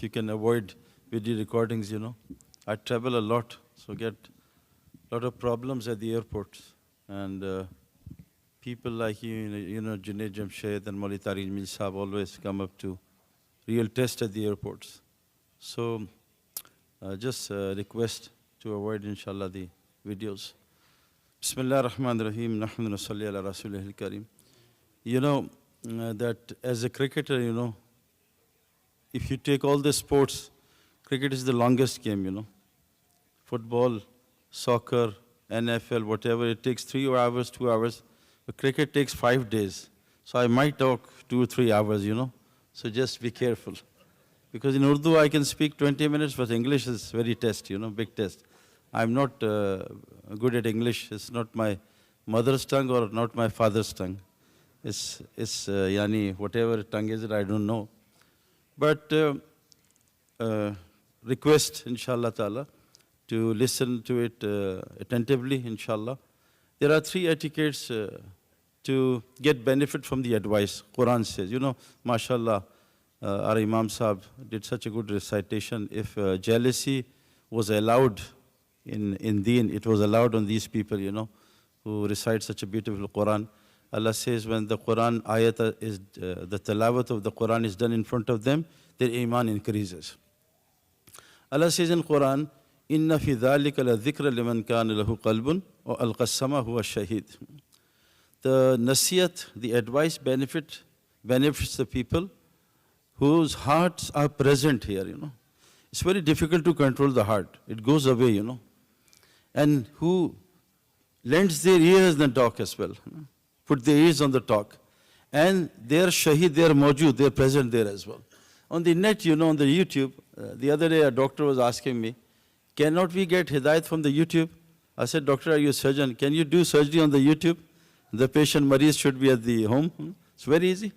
you can avoid video recordings, I travel a lot, so get a lot of problems at the airports. And people like Junaid Jamshed and Mauli Tariq Mil Saab always come up to real test at the airports. So just request to avoid, inshallah, the videos. Bismillah ar-Rahman ar-Rahim, nahmadu wa salli ala rasulihil kareem. That as a cricketer, if you take all the sports, cricket is the longest game, Football, soccer, NFL, whatever, it takes 3 hours, 2 hours. But cricket takes 5 days. So I might talk 2 or 3 hours, So just be careful. Because in Urdu I can speak 20 minutes, but English is very test, big test. I'm not good at English. It's not my mother's tongue or not my father's tongue. It's whatever tongue is it, I don't know. But request, inshallah ta'ala, to listen to it attentively, inshallah. There are 3 etiquettes to get benefit from the advice. Quran says, mashallah, our Imam Sahib did such a good recitation. If jealousy was allowed in Deen, it was allowed on these people, who recite such a beautiful Quran. Allah says when the Quran ayat is, the tilawat of the Quran is done in front of them, their iman increases. Allah says in Quran, Inna fi dhalika la dhikra liman kana lahu qalbun wa al-qassama huwa shahid. The nasiyat, the advice benefits the people whose hearts are present here, It's very difficult to control the heart. It goes away, And who lends their ears and talk as well. Put their ears on the talk. And they are shaheed, they are mawjood, they are present there as well. On the net, on the YouTube, the other day a doctor was asking me, cannot we get hidayat from the YouTube? I said, doctor, are you a surgeon? Can you do surgery on the YouTube? The patient Maris should be at the home. It's very easy.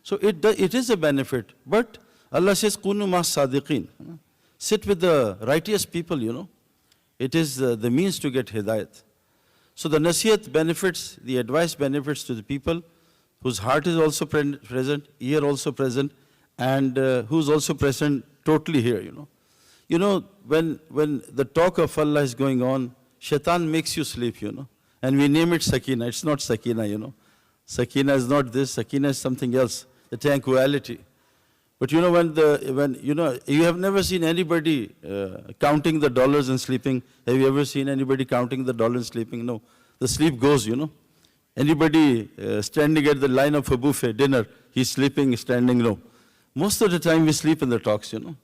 So it is a benefit. But Allah says, Kunu ma sadiqeen. Sit with the righteous people, It is the means to get hidayat. So the nasiyat benefits, the advice benefits to the people whose heart is also present, ear also present, and who's also present totally here, When the talk of Allah is going on, shaitan makes you sleep, And we name it sakina. It's not sakina, Sakina is not this, sakina is something else, the tranquility. But when you have never seen anybody counting the dollars and sleeping. Have you ever seen anybody counting the dollars and sleeping? No. The sleep goes, Anybody standing at the line of a buffet, dinner, he's sleeping, standing, no. Most of the time we sleep in the talks, And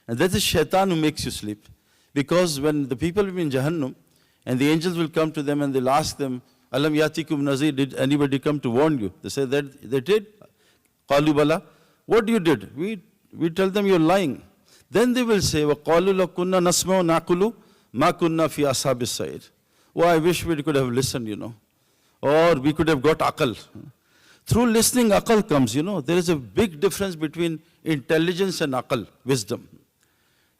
that is shaitan who makes you sleep. Because when the people will be in Jahannam, and the angels will come to them and they'll ask them, Alam yatikum nazir, did anybody come to warn you? They say that they did. Qalu bala. What you did? We tell them you're lying. Then they will say, وَقَالُوا لَكُنَّا نَسْمَوْ نَعْقُلُ مَا كُنَّا فِي أَصْحَابِ السَّعِيرِ. Oh, I wish we could have listened, Or we could have got aqal. Through listening, aqal comes, There is a big difference between intelligence and aqal, wisdom.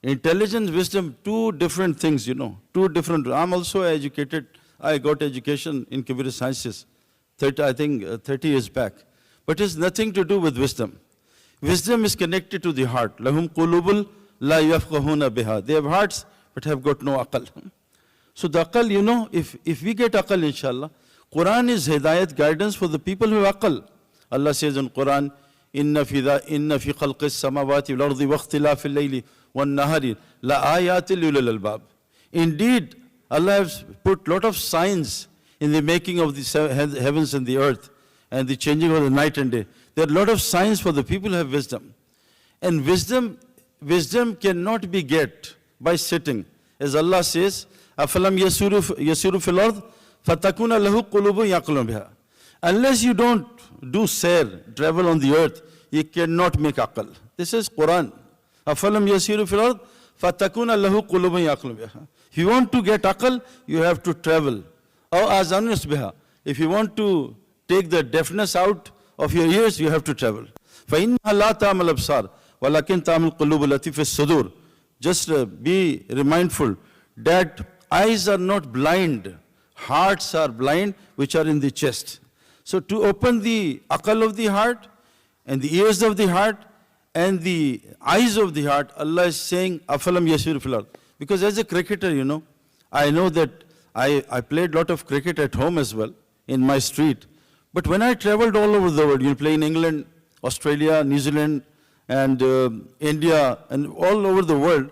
Intelligence, wisdom, 2 different things, 2 different. I'm also educated. I got education in computer sciences, 30 years back. But it's nothing to do with wisdom. Wisdom is connected to the heart. Lahum qulubul la yafqahuna biha. They have hearts, but have got no aqal. So the aqal, if we get aqal, inshallah, Quran is hidayat, guidance for the people who have aqal. Allah says in Quran, Inna fi khalqis samawati wal ardi wa ikhtilafil layli wan nahari la ayatil lil albab. Indeed, Allah has put lot of signs in the making of the heavens and the earth and the changing of the night and day. There are a lot of signs for the people who have wisdom. And wisdom cannot be get by sitting. As Allah says, أَفَلَمْ يَسُورُ فِي الْأَرْضِ فَتَكُونَ لَهُ قُلُوبٌ يَعْقِلُونَ بِهَا. Unless you don't do travel on the earth, you cannot make aqal. This is Quran. أَفَلَمْ يَسِيرُ فِي الْأَرْضِ فَتَكُونَ لَهُ قُلُوبٌ يَعْقِلُونَ بِهَا. If you want to get aqal, you have to travel. Or azan yusbiha. If you want to take the deafness out of your ears, you have to travel. فَإِنَّهَا لَا تَعْمَلْ أَبْصَارُ وَلَكِنْ تَعْمَلْ قُلُوبُ الَّتِي فِي الصُّدُورِ. Just be mindful that eyes are not blind, hearts are blind, which are in the chest. So to open the aqal of the heart and the ears of the heart and the eyes of the heart, Allah is saying, Afalam yasiru fil ard. Because as a cricketer, I know that I played a lot of cricket at home as well, in my street. But when I traveled all over the world, play in England, Australia, New Zealand, and India, and all over the world.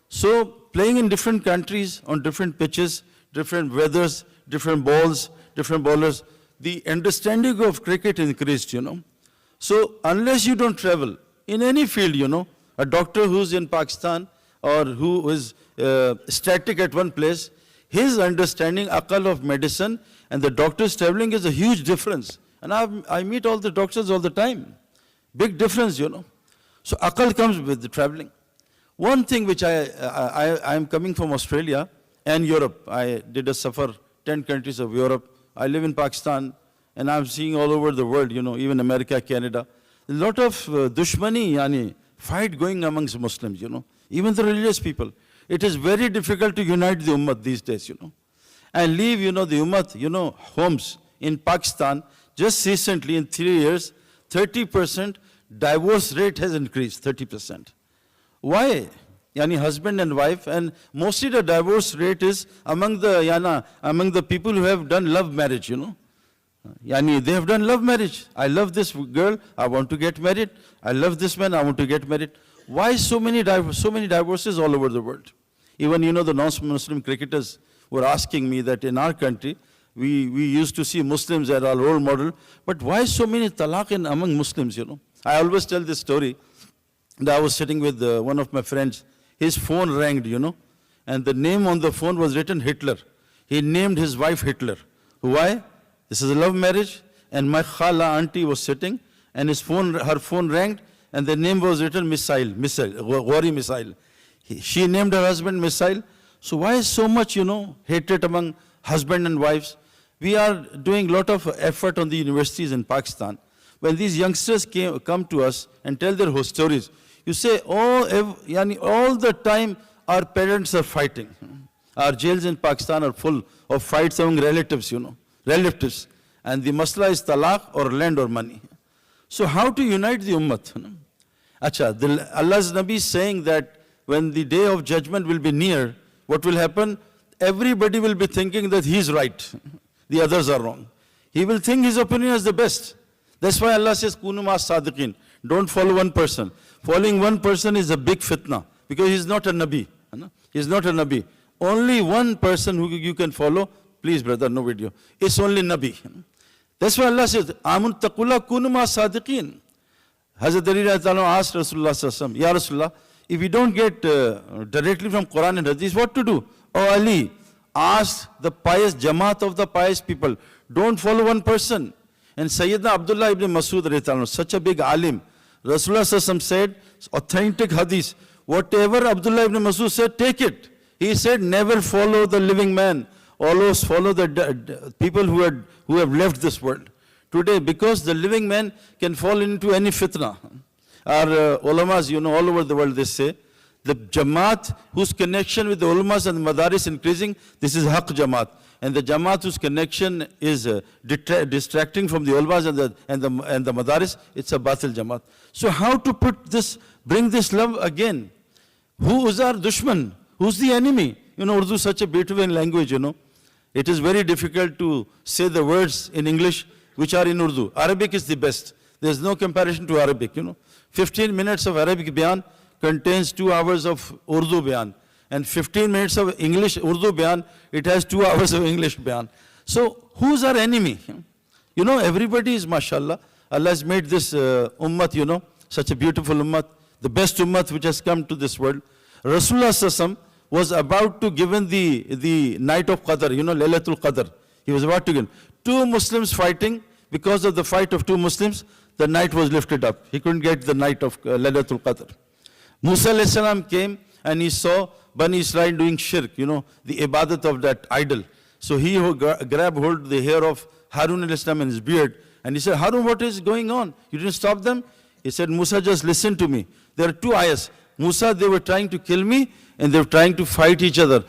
So playing in different countries, on different pitches, different weathers, different balls, different bowlers, the understanding of cricket increased, So unless you don't travel, in any field, a doctor who's in Pakistan or who is static at one place, his understanding, aqal of medicine, and the doctor's traveling is a huge difference. And I meet all the doctors all the time. Big difference, So aqal comes with the traveling. One thing which I am coming from Australia and Europe. I did a safar, 10 countries of Europe. I live in Pakistan, and I'm seeing all over the world, even America, Canada. A lot of dushmani, fight going amongst Muslims, even the religious people. It is very difficult to unite the ummah these days, And leave, the ummah, homes in Pakistan. Just recently, in 3 years, 30% divorce rate has increased, 30%. Why? Husband and wife, and mostly the divorce rate is among the people who have done love marriage, they have done love marriage. I love this girl, I want to get married. I love this man, I want to get married. Why so many divorces all over the world? Even, the non-Muslim cricketers were asking me that in our country, we used to see Muslims as our role model, but why so many talaq among Muslims, I always tell this story. I was sitting with one of my friends. His phone rang, and the name on the phone was written Hitler. He named his wife Hitler. Why? This is a love marriage, and my khala auntie was sitting, and her phone rang, and the name was written Missile, Ghori Missile. She named her husband Missile. So why so much, hatred among husband and wives? We are doing a lot of effort on the universities in Pakistan. When these youngsters come to us and tell their whole stories, you say, all the time our parents are fighting. Our jails in Pakistan are full of fights among relatives, relatives. And the masla is talaq or land or money. So how to unite the ummah? Allah's Nabi is saying that when the day of judgment will be near, what will happen? Everybody will be thinking that he is right, the others are wrong. He will think his opinion is the best. That's why Allah says, Kunu ma sadiqin. Don't follow one person. Following one person is a big fitna, because he's not a Nabi. He's not a Nabi. Only one person who you can follow, please brother, no video, it's only Nabi. That's why Allah says, Amun taqullah kunu ma sadiqin. Hazrat Ali asked Rasulullah, Ya Rasulullah, if we don't get directly from Quran and Hadith, what to do? Oh Ali, ask the pious Jamaat of the pious people. Don't follow one person. And Sayyidina Abdullah ibn Masud, such a big alim, Rasulullah said, authentic hadith, whatever Abdullah ibn Masud said, take it. He said, never follow the living man, always follow the people who have left this world. Today, because the living man can fall into any fitna. Our ulamas, all over the world, they say, the Jamaat whose connection with the ulamas and the madaris increasing, this is Haq Jamaat. And the Jamaat whose connection is distracting from the ulamas and the madaris, it's a Batil Jamaat. So how to bring this love again? Who is our dushman? Who's the enemy? Urdu is such a beautiful language, It is very difficult to say the words in English which are in Urdu. Arabic is the best. There's no comparison to Arabic, 15 minutes of Arabic bayan contains 2 hours of Urdu bayan. And 15 minutes of English Urdu bayan, it has 2 hours of English bayan. So who's our enemy? Everybody is mashallah. Allah has made this ummah, such a beautiful ummah, the best ummah which has come to this world. Rasulullah Sassam was about to give the night of Qadr, Laylatul Qadr. He was about to give. 2 Muslims fighting, because of the fight of 2 Muslims, the night was lifted up. He couldn't get the night of Laylatul Qadr. Musa alayhi salam came and he saw Bani Israel doing shirk, the ibadat of that idol. So he grabbed hold the hair of Harun alayhi salam and his beard. And he said, Harun, what is going on? You didn't stop them? He said, Musa, just listen to me. There are 2 ayahs. Musa, they were trying to kill me and they were trying to fight each other.